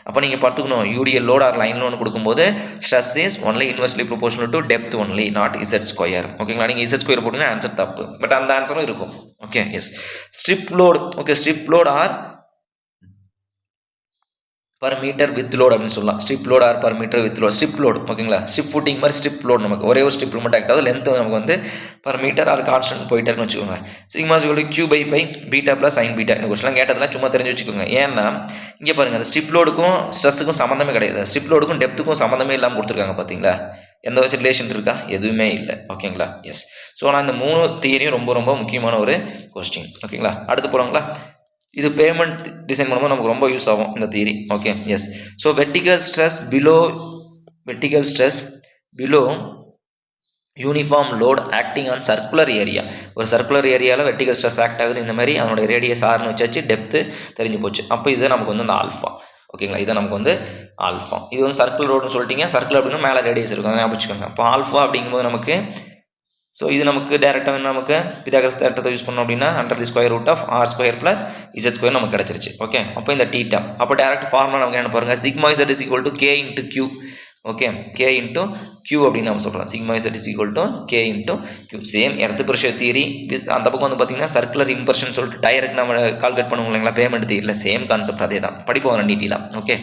அப்போ நீங்கள் பார்த்துக்கணும் UDL load or line load கொடுக்கும்போது stress is only inversely proportional to depth only, not Z square. ஓகேங்களா? நீங்கள் Z ஸ்கொயர் போட்டிங்கன்னா ஆன்சர் தப்பு. பட் அந்த ஆன்சரும் இருக்கும். Okay, yes. Strip load. Okay, strip load R per meter with load அப்படின்னு சொல்லலாம். Strip load R per meter with load. Strip load ஓகேங்களா? ஸ்ட்ரிப் ஃபுட்டிங் மாதிரி ஸ்ட்ரிப் லோட் நமக்கு ஒரே ஒரு ஸ்ட்ரிப் மட்டும் ஆக்ட் ஆகுது. லென்த் நமக்கு வந்து per meter ஆர் கான்ஸ்டன்ட் போயிட்டே இருக்குன்னு வச்சுக்கோங்க. Sigma = q by beta plus sine beta. இந்த கொஸ்டின்லாம் கேட்டதெல்லாம் சும்மா தெரிஞ்சு வச்சுக்கோங்க. ஏன்னா இங்கே பாருங்க, அந்த ஸ்ட்ரிப் லோடுக்கும் ஸ்ட்ரெஸ்ஸுக்கும் சம்மந்தமே கிடையாது. ஸ்ட்ரிப் லோடுக்கும் டெப்த்துக்கும் சம்மந்தமே இல்லாமல் கொடுத்துருக்காங்க பார்த்தீங்களா? எந்த வச்சு ரிலேஷன் இருக்கா? எதுவுமே இல்லை. ஓகேங்களா? எஸ். ஸோ நான் இந்த 3 தியரியும் ரொம்ப ரொம்ப முக்கியமான ஒரு கொஸ்டின். ஓகேங்களா? அடுத்து போகிறாங்களா? இது பேமெண்ட் டிசைன் பண்ணும்போது நமக்கு ரொம்ப யூஸ் ஆகும் இந்த theory. Okay, yes. So vertical stress below uniform load acting on circular area. ஒரு சர்க்குலர் ஏரியாவில் வெர்டிகல் ஸ்ட்ரெஸ் ஆக்ட் ஆகுது. இந்த மாதிரி அதனுடைய ரேடியஸ் ஆர்னு வச்சாச்சு, டெப்த்து தெரிஞ்சு போச்சு. அப்போ இது நமக்கு வந்து அந்த ஆல்ஃபா. ஓகேங்களா? இதை நமக்கு வந்து ஆல்ஃபா. இது வந்து சர்க்கிள் ரோடுன்னு சொல்லிட்டீங்க. சர்க்கிள் அப்படின்னா மேலே ரேடியஸ் இருக்கும், அதை ஞாபகம் வச்சுக்கோங்க. அப்போ ஆல்ஃபா அப்படிங்கும்போது நமக்கு ஸோ இது நமக்கு டேரெக்டாக நமக்கு பிதாகரஸ் தேற்றத்தை யூஸ் பண்ணோம் அப்படின்னா under the square root of R square plus Z square நமக்கு கிடச்சிருச்சு. ஓகே, அப்போ இந்த டீட்டா அப்போ டேரக்ட் ஃபார்முலா நமக்கு என்ன பாருங்கள், sigma Z is equal to K into Q. Okay, K into Q அப்படின்னு நம்ம சொல்கிறோம். Sigma Z is equal to K into Q. Same earth pressure theory. அந்த பக்கம் வந்து பார்த்தீங்கன்னா சர்க்குலர் இம்பர்ஷன் சொல்லிட்டு டைரக்ட் நம்ம கால்குலேட் பண்ணுவோம் இல்லைங்களா பேமெண்ட் தியரியில். சேம் கான்செப்ட் அதே தான், படிப்போம் வர டீட்டெயிலாக. Okay,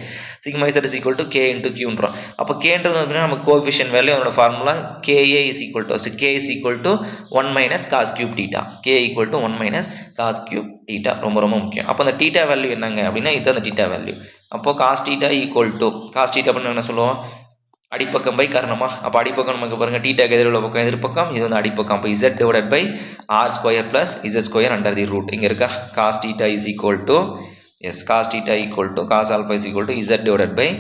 sigma Z is equal to K into கியூன்றோம். அப்போ கேன்றது வந்து நம்ம கோஎஃபிஷியன்ட் வேல்யூ அதோட formula K A is equal to K is equal to 1 minus cos cube theta. K equal to 1 minus cos cube theta. ரொம்ப ரொம்ப முக்கியம். அப்போ அந்த டீட்டா வேல்யூ என்னங்க அப்படின்னா இது அந்த டீட்டா வேல்யூ. அப்போ cos theta equal to cos theta அப்படின்னு என்ன சொல்லுவோம், அடிப்பக்கம் பை கர்ணமா. அப்போ அடிப்பக்கம் நமக்கு பாருங்கள் டீட்டாக்கு எதிர்வுள்ள பக்கம் எதிர்ப்பக்கம், இது வந்து அடிப்பக்கம். அப்போ Z divided by R square plus Z square under the root. இங்கே இருக்கா cos theta is equal to yes cos theta equal to cos alpha is equal to Z divided by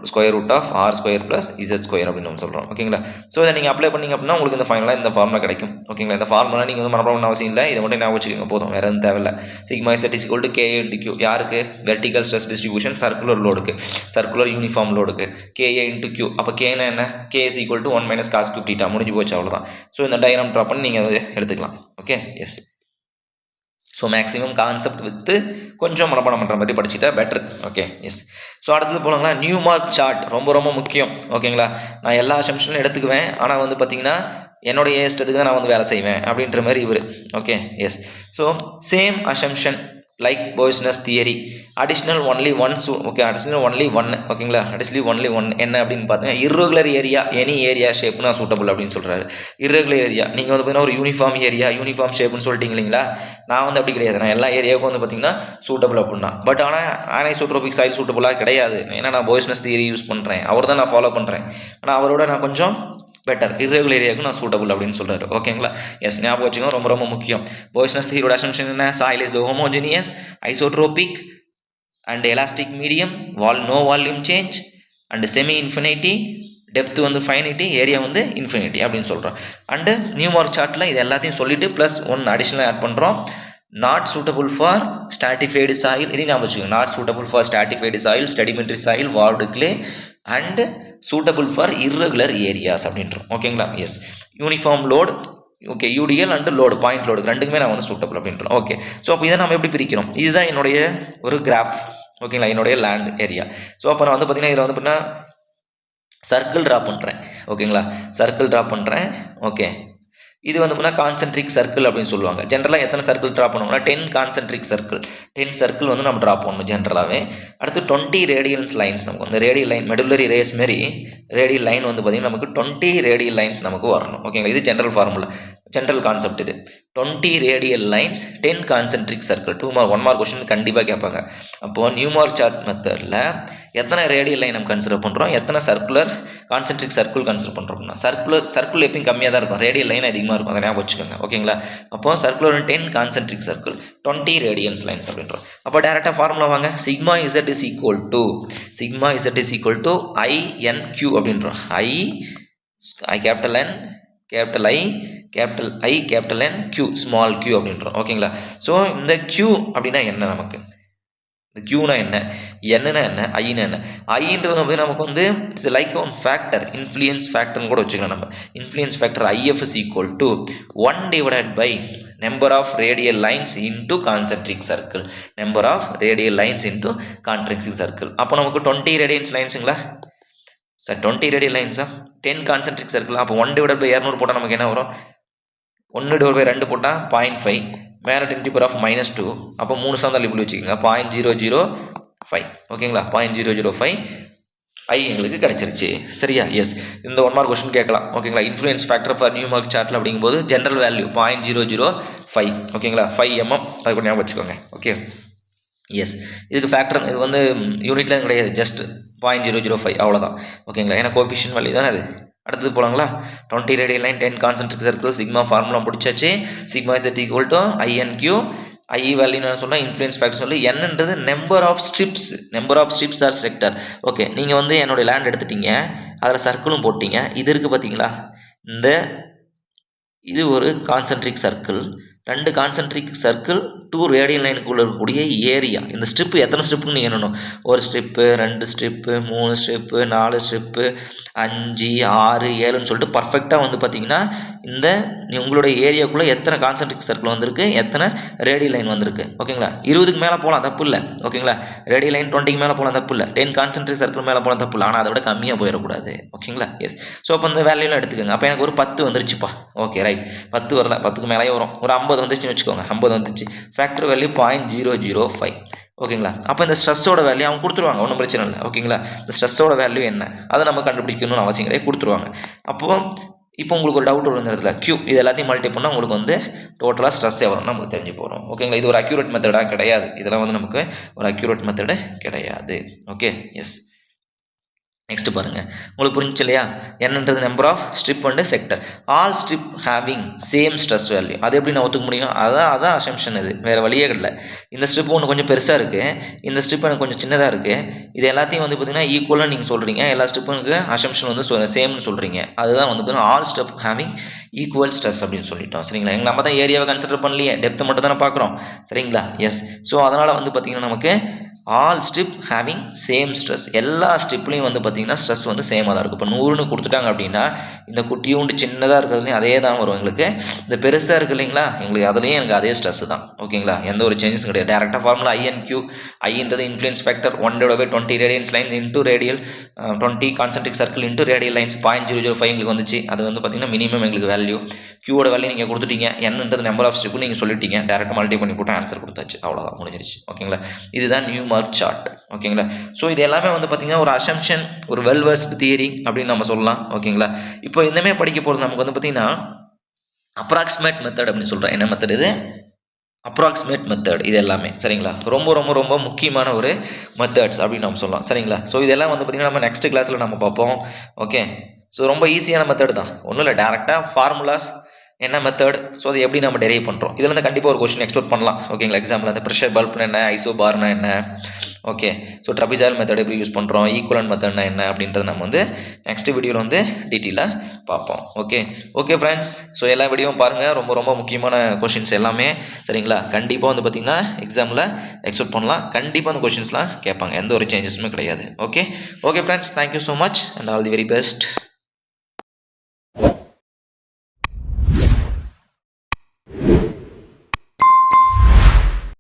square root of R square plus Z square அப்படின்னு நம்ம சொல்கிறோம். ஓகேங்களா? ஸோ இதை நீங்கள் அப்ளை பண்ணிங்க அப்படின்னா உங்களுக்கு இந்த ஃபைனலாக இந்த ஃபார்முலா கிடைக்கும். ஓகேங்களா? இந்த ஃபார்முலா நீங்கள் வந்து மனப்பாடம் அவசியம் இல்லை, இதை மட்டும் ஞாபகம் வச்சுக்கோங்க போதும், வேறு எதுவும் தேவையில்லை. Sigma Z is equal to K into Q. யாருக்கு? வெர்டிகல் ஸ்ட்ரெஸ் டிஸ்ட்ரிபியூஷன் சர்க்குலர் லோடுக்கு, சர்க்குலர் யூனிஃபார்ம் லோடுக்கு கேஏ இன்ட்டு கியூ. அப்போ கேனா என்ன? K is equal to 1 minus cos cube theta. முடிஞ்சு போச்சு, அவ்வளோதான். ஸோ இந்த டயக்ராம் ட்ரா பண்ணி நீங்கள் அதை எடுத்துக்கலாம். Okay, yes. So maximum concept with கொஞ்சம் மனப்பாடம் பண்ணுற மாதிரி படிச்சுட்டா பெட்ரு. Okay, yes. ஸோ அடுத்தது போனாங்களா நியூமார்க் சார்ட். ரொம்ப ரொம்ப முக்கியம். ஓகேங்களா? நான் எல்லா அசம்ஷனும் எடுத்துக்குவேன், ஆனால் வந்து பார்த்தீங்கன்னா என்னுடைய இஷ்டத்துக்கு தான் நான் வந்து வேலை செய்வேன் அப்படின்ற மாதிரி இவர். Okay, yes. So same assumption like Boussinesq theory. Additional only one additional only one. ஓகேங்களா? அடிஷ்னலி ஒன்லி ஒன் என்ன அப்படின்னு பார்த்தீங்கன்னா இர்ரெகுலர் ஏரியா எனி ஏரியா ஷேப்னா சூட்டபிள் அப்படின்னு சொல்கிறாரு. இர்ரெகுலர் ஏரியா நீங்கள் வந்து பார்த்தீங்கன்னா ஒரு யூனிஃபார்ம் ஏரியா யூனிஃபார்ம் ஷேப்னு சொல்லிட்டீங்க இல்லைங்களா? நான் வந்து அப்படி கிடையாது. நான் எல்லா ஏரியாவுக்கும் வந்து பார்த்தீங்கன்னா சூட்டபிள் அப்படின்னா. பட் ஆனால் ஆனைசோட்ரோபிக் சாயில் சூட்டபிளாக கிடையாது. ஏன்னா நான் போய்ஸ்னஸ் தியரி யூஸ் பண்ணுறேன், அவர் தான் நான் ஃபாலோ பண்ணுறேன். ஆனால் அவரோட நான் கொஞ்சம் பெட்டர் இர்ரெகுலர் ஏரியாவுக்கு நான் சூட்டபிள் அப்படின்னு சொல்கிறாரு. ஓகேங்களா? எஸ், ஞாபகம் வச்சுக்கோங்க, ரொம்ப ரொம்ப முக்கியம். போய்ஸ்னஸ் தியரியோட அசம்ஷன் என்ன? Soil is homogeneous, isotropic and elastic medium, no volume change and semi infinity, depth வந்து ஃபைனிட்டி, ஏரியா வந்து இன்ஃபினிட்டி அப்படின்னு சொல்கிறோம். அண்டு நியூமார்க் சார்ட்டில் இது எல்லாத்தையும் சொல்லிவிட்டு ப்ளஸ் 1 அடிஷ்னலாக ஆட் பண்ணுறோம். Not suitable for stratified soil. இதையும் ஞாபகம் வச்சுக்கோங்க. Not suitable for stratified soil, sedimentary soil, varved clay and suitable for irregular areas அப்படின்றோம். ஓகேங்களா? Yes. Uniform load, okay, UDL and load point load ரெண்டுக்குமே நான் வந்து சூட்டபிள் அப்படின்றோம். ஓகே, ஸோ அப்போ இதை நம்ம எப்படி பிரிக்கிறோம்? இதுதான் என்னுடைய ஒரு கிராஃப். ஓகேங்களா? என்னுடைய லேண்ட் ஏரியா. ஸோ அப்போ நான் வந்து பார்த்தீங்கன்னா இதில் வந்து பார்த்தீங்கன்னா சர்க்கிள் ட்ரா பண்ணுறேன். ஓகேங்களா? சர்க்கிள் ட்ரா பண்ணுறேன். ஓகே, இது வந்து பார்த்தீங்கன்னா கான்சென்ட்ரிக் சர்க்கிள் அப்படின்னு சொல்லுவாங்க. ஜென்ரலாக எத்தனை சர்க்கிள் ட்ரா பண்ணுவோம்னா 10 கான்சென்ட்ரிக் சர்க்கிள், 10 சர்க்கிள் வந்து நம்ம ட்ரா பண்ணணும் ஜென்ரலாகவே. அடுத்து 20 ரேடியல் லைன்ஸ் நமக்கு வந்து ரேடியல் லைன் மெடுலரி ரேஸ் மாரி ரேடியல் லைன் வந்து பார்த்தீங்கன்னா நமக்கு 20 ரேடியல் லைன்ஸ் நமக்கு வரணும். ஓகேங்களா? இது ஜென்ரல் ஃபார்முலா, ஜென்ரல் கான்செப்ட். இது 20 radial lines, 10 concentric circle. 1 mark question கண்டிப்பாக கேட்பாங்க. அப்போது நியூமார்க் சார்ட் மெத்தடில் எத்தனை ரேடியல் லைன் நம்ம கன்சிடர் பண்ணுறோம், எத்தனை சர்க்குலர் கான்சென்ட்ரிக் சர்க்கிள் கன்சிடர் பண்ணுறோம்னா சர்க்குலர் எப்பயும் கம்மியாக தான் இருக்கும், ரேடியல் லைன் அதிகமாக இருக்கும். அதை ஞாபகம் வச்சுக்கோங்க. ஓகேங்களா? அப்போது circular 10 concentric circle, 20 radians lines அப்படின்றோம். அப்போ டேரெக்டாக ஃபார்முலா வாங்க. Sigma Z is equal to INQ அப்படின்றோம். I capital N capital I capital I capital N Q small Q அப்படின்றோம். ஓகேங்களா? ஸோ இந்த Q அப்படின்னா என்ன? நமக்கு இந்த Qனா என்ன, என்னன்னா என்ன, ஐன்னா என்ன? ஐன்றது வந்து நமக்கு வந்து it's like one factor, influence ஃபேக்டர்னு கூட வச்சுக்கலாம் நம்ம. Influence factor IF is equal to 1 divided by number of radial lines into concentric circle. Number of radial lines into concentric circle. அப்போ நமக்கு 20 ரேடியன்ஸ் லைன்ஸுங்களா சார்? 20 ரேடியல் லைன்ஸா? 10 கான்சென்ட்ரிக் சர்க்கிள். அப்போ 1/200 போட்டால் நமக்கு என்ன வரும்? 1/2 போட்டால் 0.5 மேலே 10⁻². அப்போ 3 சார்ந்தால் இப்படி வச்சுக்கோங்க 0.005. ஓகேங்களா? 0.005 ஐ எங்களுக்கு கிடைச்சிருச்சு. சரியா? எஸ். இந்த 1 மார்க் கொஸ்டின் கேட்கலாம். ஓகேங்களா? இன்ஃப்ளூயன்ஸ் ஃபேக்டர் ஃபார் நியூமார்க் சார்ட்டில் அப்படிங்கும்போது ஜென்ரல் வேல்யூ 0.005. ஓகேங்களா? 5 mm. அது கொஞ்சம் ஞாபகம் வச்சுக்கோங்க. ஓகே. எஸ். இதுக்கு ஃபேக்டர் இது வந்து யூனிட்லாம் கிடையாது, ஜஸ்ட் 0.005 அவ்வளோதான். ஓகேங்களா? ஏன்னா கோஎஃபிஷியன்ட் வேல்யூ தானே அது. அடுத்தது போகலாங்களா? 20 radial line 10 concentric circle sigma formula பிடிச்சாச்சு. Sigma is equal to INQ. I value நான் சொன்னால் இன்ஃப்ளூயன்ஸ் ஃபேக்டர் சொல்லி என்னன்றது number of strips or sector. Okay, நீங்கள் வந்து என்னுடைய லேண்ட் எடுத்துட்டீங்க, அதில் சர்க்கிளும் போட்டீங்க. இது இருக்குது பார்த்தீங்களா? இது ஒரு concentric circle, 2 concentric circle 2 radial லைனுக்குள்ளே இருக்கக்கூடிய ஏரியா. இந்த ஸ்ட்ரிப்பு எத்தனை ஸ்ட்ரிப்புன்னு நீங்கள் எண்ணணும். 1 ஸ்ட்ரிப்பு, 2 ஸ்ட்ரிப்பு, 3 ஸ்ட்ரிப்பு, 4 ஸ்ட்ரிப்பு, 5, 6, 7ன்னு சொல்லிட்டு பர்ஃபெக்டாக வந்து பார்த்தீங்கன்னா இந்த உங்களுடைய ஏரியாவுக்குள்ளே எத்தனை கான்சென்ட்ரிக் சர்க்கிள் வந்திருக்கு, எத்தனை ரேடியல் லைன் வந்திருக்கு. ஓகேங்களா? 20க்கு மேலே போகலாம், தப்பு இல்லை. ஓகேங்களா? ரேடியல் லைன் 20க்கு மேலே போகலாம், தப்பு இல்லை. 10 கான்சென்ட்ரிக் சர்க்கிள் மேலே போகலாம், தப்பு இல்லை. ஆனால் அதை விட கம்மியாக போயிடக்கூடாது. ஓகேங்களா? எஸ். ஸோ அப்போ இந்த வேல்யூலாம் எடுத்துக்கோங்க. அப்போ எனக்கு ஒரு 10 வந்துருச்சுப்பா. Okay, right. 10 வரல, 10க்கு மேலேயே வரும். ஒரு 50 வந்துச்சுன்னு வச்சுக்கோங்க. 50 வந்துச்சு. Factor value 0.005. ஓகேங்களா? அப்போ இந்த ஸ்ட்ரெஸ்ஸோட வேல்யூ அவங்க கொடுத்துருவாங்க, ஒன்றும் பிரச்சனை இல்லை. ஓகேங்களா? இந்த ஸ்ட்ரெஸ்ஸோட வேல்யூ என்ன அதை நம்ம கண்டுபிடிக்கணும்னு அவசியம் கிடையாது, கொடுத்துருவாங்க. இப்போ உங்களுக்கு ஒரு டவுட் வரும் இந்த இடத்துல. Q இது எல்லாத்தையும் மல்டி பண்ணால் உங்களுக்கு வந்து டோட்டலாக ஸ்ட்ரெஸ் எவ்வளோன்னு நமக்கு தெரிஞ்சு போகிறோம். ஓகேங்களா? இது ஒரு அக்யூரேட் மெத்தடாக கிடையாது. இதெல்லாம் வந்து நமக்கு ஒரு அக்யூரேட் மெத்தடு கிடையாது. ஓகே. எஸ். நெக்ஸ்ட் பாருங்க, உங்களுக்கு புரிஞ்சு இல்லையா? என்னன்றது number of strip and sector. All strip having same stress value. அது எப்படி நான் ஒத்துக்க முடியும்? அதான் அசம்ஷன். இது வேறு வழியே இல்லை. இந்த ஸ்ட்ரிப் ஒன்று கொஞ்சம் பெருசாக இருக்குது, இந்த ஸ்ட்ரிப் எனக்கு கொஞ்சம் சின்னதாக இருக்குது. இது எல்லாத்தையும் வந்து பார்த்தீங்கன்னா ஈக்குவலாக நீங்கள் சொல்கிறீங்க. எல்லா ஸ்ட்ரிப்புக்கு அசம்ஷன் வந்து சேம்னு சொல்கிறீங்க. அதுதான் வந்து பார்த்தீங்கன்னா all strip having equal stress அப்படின்னு சொல்லிட்டோம். சரிங்களா? எங்கள் நம்ம தான் ஏரியாவை கன்சிடர் பண்ணலையே, டெப்த்தை மட்டும் தானே பார்க்குறோம். சரிங்களா? எஸ். ஸோ அதனால் வந்து பார்த்தீங்கன்னா நமக்கு all strip having same stress. எல்லா ஸ்ட்ரிப்லையும் வந்து பார்த்தீங்கன்னா ஸ்ட்ரெஸ் வந்து சேமாக தான் இருக்கும். இப்போ 100ன்னு கொடுத்துட்டாங்க அப்படின்னா இந்த குட்டியூண்டு சின்னதாக இருக்கிறதுலையும் அதே தான் வரும். எங்களுக்கு இந்த பெருசாக இருக்குது இல்லைங்களா, எங்களுக்கு அதுலேயும் எனக்கு அதே ஸ்ட்ரெஸ் தான். ஓகேங்களா? எந்த ஒரு சேஞ்சஸும் கிடையாது. டேரெக்டாக ஃபார்முலா INQ. ஐன்றது influence factor 1/20 radians lines into radial 20 concentric circle into radial lines 0.005 எங்களுக்கு வந்துச்சு. அது வந்து பார்த்தீங்கன்னா மினிமம் எங்களுக்கு வேல்யூ. Qவோட வேல்யூ நீங்கள் கொடுத்துட்டீங்க, என்னன்றது நம்பர் ஆஃப் ஸ்ட்ரிப்பு நீங்கள் சொல்லிட்டீங்க. டேரெக்டாக மல்டி பண்ணி போட்டு ஆன்சர் கொடுத்தாச்சு. அவ்வளோதான், முடிஞ்சிருச்சு. ஓகேங்களா? இதுதான் நியூமார்க் சார்ட். ஓகேங்களா? ஸோ இது எல்லாமே வந்து பார்த்தீங்கன்னா ஒரு அசம்ஷன், ஒரு வெல் வெர்ஸ்ட் தியரி அப்படின்னு நம்ம சொல்லலாம். ஓகேங்களா? இப்போ இந்தமாதிரி படிக்க போகிறது நமக்கு வந்து பார்த்தீங்கன்னா அப்ராக்சிமேட் மெத்தட் அப்படின்னு சொல்கிறேன். என்ன மெத்தட் இது? Approximate method. இது எல்லாமே சரிங்களா ரொம்ப ரொம்ப ரொம்ப முக்கியமான ஒரு மெத்தட்ஸ் அப்படின்னு நம்ம சொல்லலாம். சரிங்களா? ஸோ இதெல்லாம் வந்து பார்த்தீங்கன்னா நம்ம நெக்ஸ்ட் கிளாஸில் நம்ம பார்ப்போம். ஓகே. ஸோ ரொம்ப ஈஸியான மெத்தட் தான், ஒன்றும் இல்லை. டேரெக்டாக ஃபார்முலாஸ் என்ன மெத்தட், ஸோ அதை எப்படி நம்ம டெரைவ் பண்ணுறோம், இதில் வந்து கண்டிப்பாக ஒரு கொஸ்டின் எக்ஸ்பெக்ட் பண்ணலாம். ஓகேங்களா? எக்ஸாம்பிள் அந்த ப்ரெஷர் பல்ப்னா என்ன, ஐசோபார்னா என்ன, ஓகே. ஸோ ட்ரபிசாய்டல் மெத்தட் எப்படி யூஸ் பண்ணுறோம், ஈக்குவலன்ட் மெத்தட்னா என்ன அப்படின்றத நம்ம வந்து நெக்ஸ்ட் வீடியோவில் வந்து டீட்டெயிலாக பார்ப்போம். Okay friends. ஸோ எல்லா வீடியோவும் பாருங்கள், ரொம்ப ரொம்ப முக்கியமான கொஷின்ஸ் எல்லாமே. சரிங்களா? கண்டிப்பாக வந்து பார்த்திங்கன்னா எக்ஸாமில் எக்ஸ்பெக்ட் பண்ணலாம். கண்டிப்பாக அந்த கொஷின்ஸ்லாம் கேட்பாங்க, எந்த ஒரு சேஞ்சஸுமே கிடையாது. Okay friends, thank you so much and all the very best.